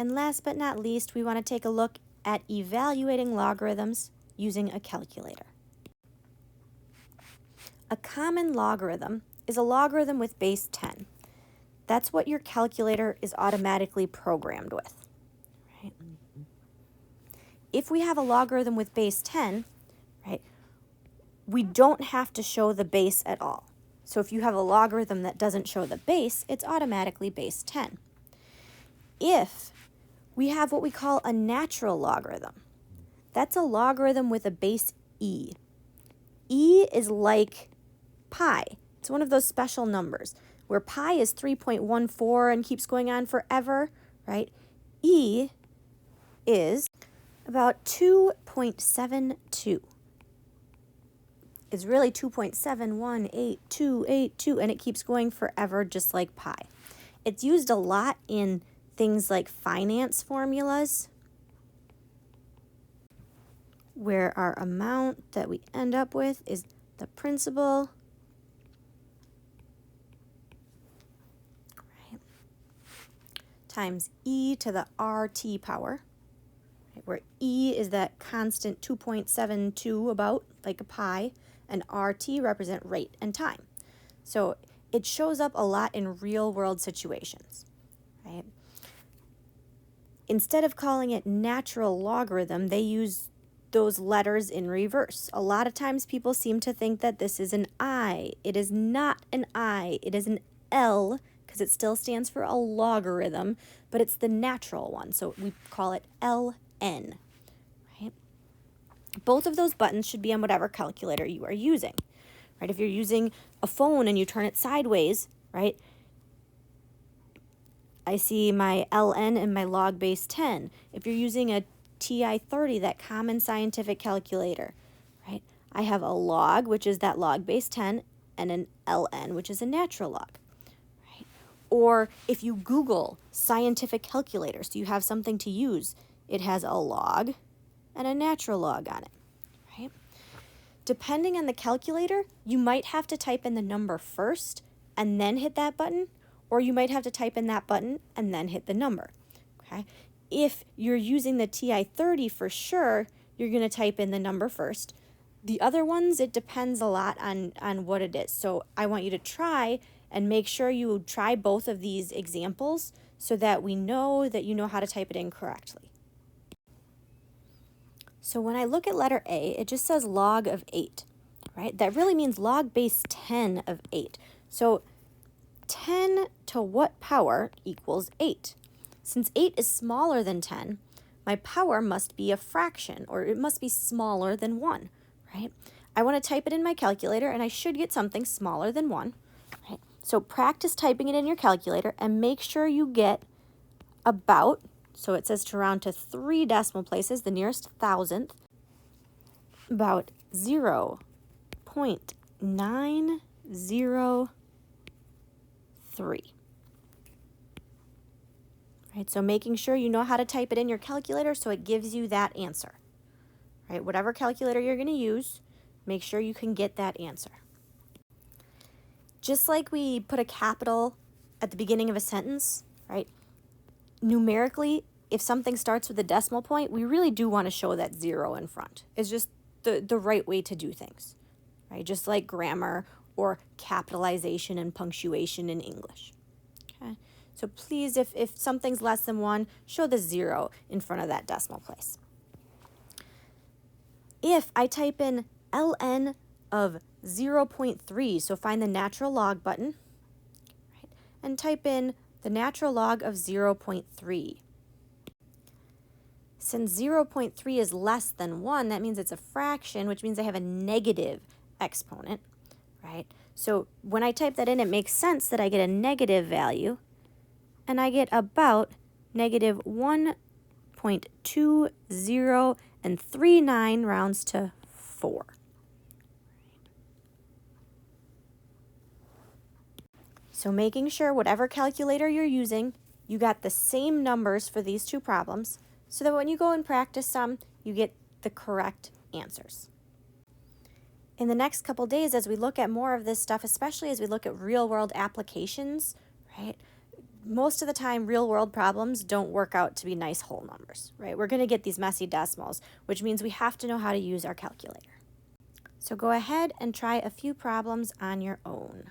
And last but not least, we want to take a look at evaluating logarithms using a calculator. A common logarithm is a logarithm with base 10. That's what your calculator is automatically programmed with. Right? If we have a logarithm with base 10, right, we don't have to show the base at all. So if you have a logarithm that doesn't show the base, it's automatically base 10. If we have what we call a natural logarithm, that's a logarithm with a base e. E is like pi. It's one of those special numbers where pi is 3.14 and keeps going on forever, right? E is about 2.72. It's really 2.718282, and it keeps going forever just like pi. It's used a lot in things like finance formulas, where our amount that we end up with is the principal times e to the RT power, right, where e is that constant 2.72 about, like a pi, and RT represent rate and time. So it shows up a lot in real-world situations, right? Instead of calling it natural logarithm, they use those letters in reverse. A lot of times people seem to think that this is an I. It is not an I. It is an L, because it still stands for a logarithm, but it's the natural one, so we call it LN, right? Both of those buttons should be on whatever calculator you are using, right? If you're using a phone and you turn it sideways, right, I see my LN and my log base 10. If you're using a TI-30, that common scientific calculator, right, I have a log, which is that log base 10, and an LN, which is a natural log. Or if you Google scientific calculator, so you have something to use, it has a log and a natural log on it, right? Depending on the calculator, you might have to type in the number first and then hit that button, or you might have to type in that button and then hit the number, okay? If you're using the TI-30 for sure, you're going to type in the number first. The other ones, it depends a lot on what it is. So I want you to try and make sure you try both of these examples so that we know that you know how to type it in correctly. So when I look at letter A, it just says log of 8, right? That really means log base 10 of 8. So 10 to what power equals 8? Since 8 is smaller than 10, my power must be a fraction, or it must be smaller than 1, right? I want to type it in my calculator, and I should get something smaller than 1, right? So practice typing it in your calculator and make sure you get about, so it says to round to 3 decimal places, the nearest thousandth, about 0.903. Right, so making sure you know how to type it in your calculator so it gives you that answer. Right, whatever calculator you're going to use, make sure you can get that answer. Just like we put a capital at the beginning of a sentence, right? Numerically, if something starts with a decimal point, we really do want to show that 0 in front. It's just the right way to do things, right? Just like grammar or capitalization and punctuation in English. Okay, so please, if something's less than 1, show the 0 in front of that decimal place. If I type in ln of 0.3, so find the natural log button, right, and type in the natural log of 0.3. Since 0.3 is less than 1, that means it's a fraction, which means I have a negative exponent, right? So when I type that in, it makes sense that I get a negative value, and I get about negative 1.20 and 39 rounds to 4. So making sure whatever calculator you're using, you got the same numbers for these two problems, so that when you go and practice some, you get the correct answers. In the next couple days, as we look at more of this stuff, especially as we look at real-world applications, right, most of the time, real world problems don't work out to be nice whole numbers, right? We're going to get these messy decimals, which means we have to know how to use our calculator. So go ahead and try a few problems on your own.